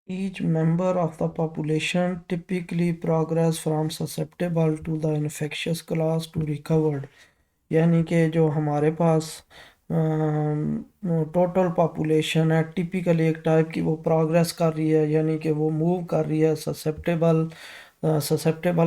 Each member of the population typically progress from susceptible to the infectious class to recovered। यानी कि जो हमारे पास total population है, typically एक टाइप की वो प्रोग्रेस कर रही है, यानी कि वो मूव कर रही है ससेप्टेबल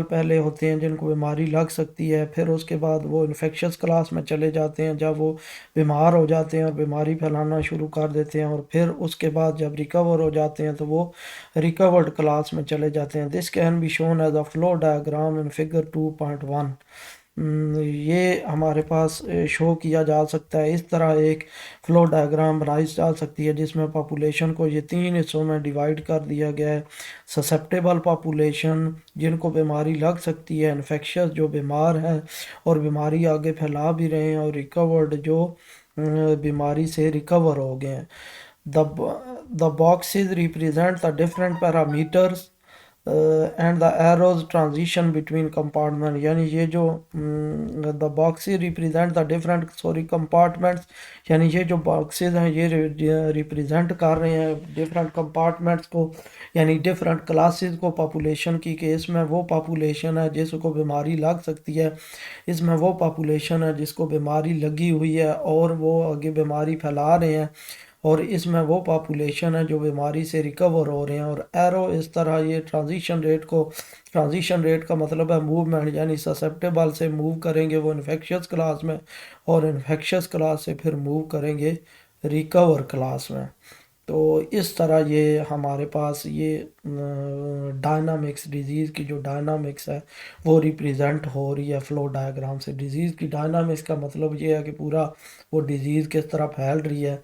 पहले होते हैं जिनको बीमारी लग सकती है, फिर उसके बाद वो इन्फेक्शस क्लास में चले जाते हैं जब वो बीमार हो जाते हैं और बीमारी फैलाना शुरू कर देते हैं, और फिर उसके बाद जब रिकवर हो जाते हैं तो वो रिकवर्ड क्लास में चले जाते हैं। This can be shown as a flow diagram in figure 2.1। ये हमारे पास शो किया जा सकता है। इस तरह एक फ्लो डायग्राम बनाई जा सकती है जिसमें पॉपुलेशन को ये तीन हिस्सों में डिवाइड कर दिया गया है। ससेप्टेबल पॉपुलेशन जिनको बीमारी लग सकती है, इन्फेक्शस जो बीमार हैं और बीमारी आगे फैला भी रहे हैं, और रिकवर्ड जो बीमारी से रिकवर हो गए हैं। The boxes represent the different parameters and the arrows transition between compartment. यानी ये जो the boxes represent the different compartments, यानी ये जो बॉक्सेस हैं ये रिप्रेजेंट कर रहे हैं डिफरेंट कंपार्टमेंट्स को, यानी डिफरेंट क्लासेस को पॉपुलेशन की। कि इसमें वो पॉपुलेशन है जिसको बीमारी लग सकती है, इसमें वो पॉपुलेशन है जिसको बीमारी लगी हुई है और वो आगे बीमारी फैला रहे हैं, और इसमें वो पॉपुलेशन है जो बीमारी से रिकवर हो रहे हैं। और एरो इस तरह ये ट्रांजिशन रेट का मतलब है मूवमेंट, यानी ससेप्टेबल से मूव करेंगे वो इन्फेक्शियस क्लास में, और इन्फेक्शियस क्लास से फिर मूव करेंगे रिकवर क्लास में। तो इस तरह ये हमारे पास ये डायनामिक्स, डिजीज़ की जो डायनामिक्स है वो रिप्रेजेंट हो रही है फ्लो डायग्राम से। डिजीज़ की डायनामिक्स का मतलब ये है कि पूरा वो डिजीज़ किस तरह फैल रही है,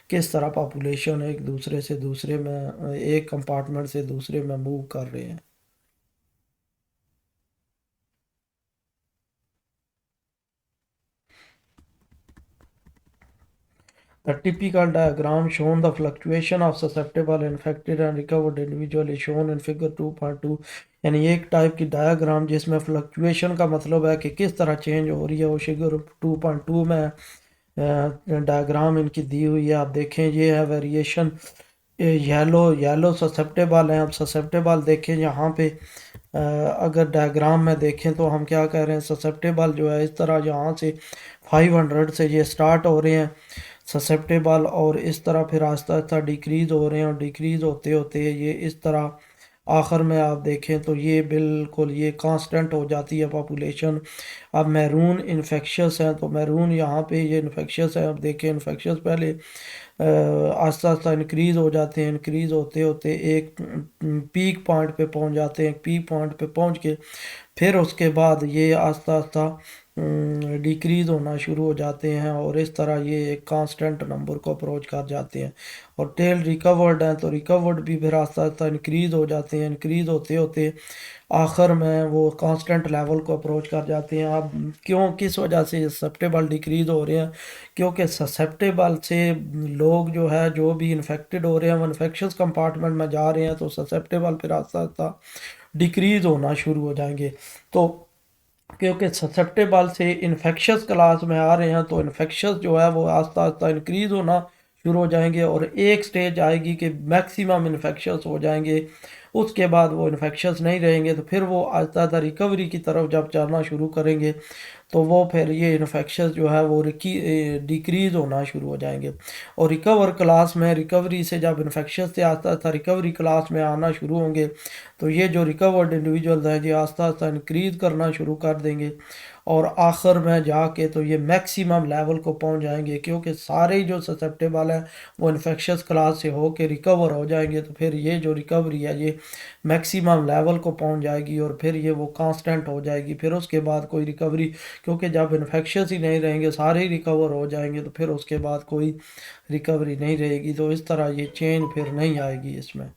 किस तरह पॉपुलेशन एक दूसरे से दूसरे में, एक कंपार्टमेंट से दूसरे में मूव कर रहे हैं। The typical diagram shown the fluctuation of susceptible, infected and recovered individual is shown in figure 2.2। यानी एक टाइप की डायग्राम जिसमें फ्लक्चुएशन का मतलब है कि किस तरह चेंज हो रही है, वो फिगर 2.2 में डायग्राम इनकी दी हुई है। आप देखें ये है वेरिएशन। येलो येलो ससेप्टेबल है। अब ससेप्टेबल देखें यहाँ पे, अगर डायग्राम में देखें तो हम क्या कह रहे हैं, ससेप्टेबल जो है इस तरह यहाँ से 500 से ये स्टार्ट हो रहे हैं ससेप्टेबल, और इस तरह फिर आहिस्ता आहिस्ता डिक्रीज़ हो रहे हैं, और डिक्रीज़ होते होते ये इस तरह आखिर में आप देखें तो ये बिल्कुल ये कांस्टेंट हो जाती है पॉपुलेशन। अब मैरून इन्फेक्शियस है तो मैरून यहाँ पे ये इन्फेक्शियस है। अब देखें इन्फेक्शियस पहले आहिस्ता आहिस्ता इंक्रीज़ हो जाते हैं, इंक्रीज़ होते होते एक पीक पॉइंट पे पहुंच जाते हैं। पीक पॉइंट पे पहुंच के फिर उसके बाद ये आहिस्ता आहिस्ता डिक्रीज़ होना शुरू हो जाते हैं, और इस तरह ये एक कांस्टेंट नंबर को अप्रोच कर जाते हैं। और टेल रिकवर्ड हैं तो रिकवर्ड भी फिर आहिस्ता आहिस्ता इंक्रीज़ हो जाते हैं, इंक्रीज़ होते होते आखिर में वो कांस्टेंट लेवल को अप्रोच कर जाते हैं। अब क्यों, किस वजह से ये ससेप्टेबल डिक्रीज़ हो रहे हैं, क्योंकि ससेप्टेबल से लोग जो है जो भी इन्फेक्टेड हो रहे हैं वो इन्फेक्शस कंपार्टमेंट में जा रहे हैं, तो ससेप्टेबल फिर आहिस्ता आहिस्ता डिक्रीज़ होना शुरू हो जाएंगे। तो क्योंकि ससेप्टेबल से इन्फेक्शस क्लास में आ रहे हैं तो इन्फेक्शस जो है वो आहिस्ता आहिस्ता इंक्रीज़ होना शुरू हो जाएंगे, और एक स्टेज आएगी कि मैक्सिमम इन्फेक्शस हो जाएंगे। उसके बाद वो इन्फेक्शस नहीं रहेंगे, तो फिर वो आहिस्ता आहिस्ता रिकवरी की तरफ जब जाना शुरू करेंगे तो वो फिर ये इन्फेक्शस जो है वो डिक्रीज़ होना शुरू हो जाएंगे। और रिकवर क्लास में, रिकवरी से जब इन्फेक्शस से आहिस्ता आहिस्ता रिकवरी क्लास में आना शुरू होंगे तो ये जो रिकवर्ड इंडिविजुअल्स हैं ये आहिस्ता आहिस्ता इंक्रीज़ करना शुरू कर देंगे, और आखिर में जाके तो ये मैक्सिमम लेवल को पहुंच जाएंगे, क्योंकि सारे ही जो ससेप्टेबल हैं वो इन्फेक्शस क्लास से होके रिकवर हो जाएंगे। तो फिर ये जो रिकवरी है ये मैक्सिमम लेवल को पहुंच जाएगी, और फिर ये वो कांस्टेंट हो जाएगी। फिर उसके बाद कोई रिकवरी, क्योंकि जब इन्फेक्शस ही नहीं रहेंगे, सारे ही रिकवर हो जाएंगे, तो फिर उसके बाद कोई रिकवरी नहीं रहेगी। तो इस तरह ये चेंज फिर नहीं आएगी इसमें।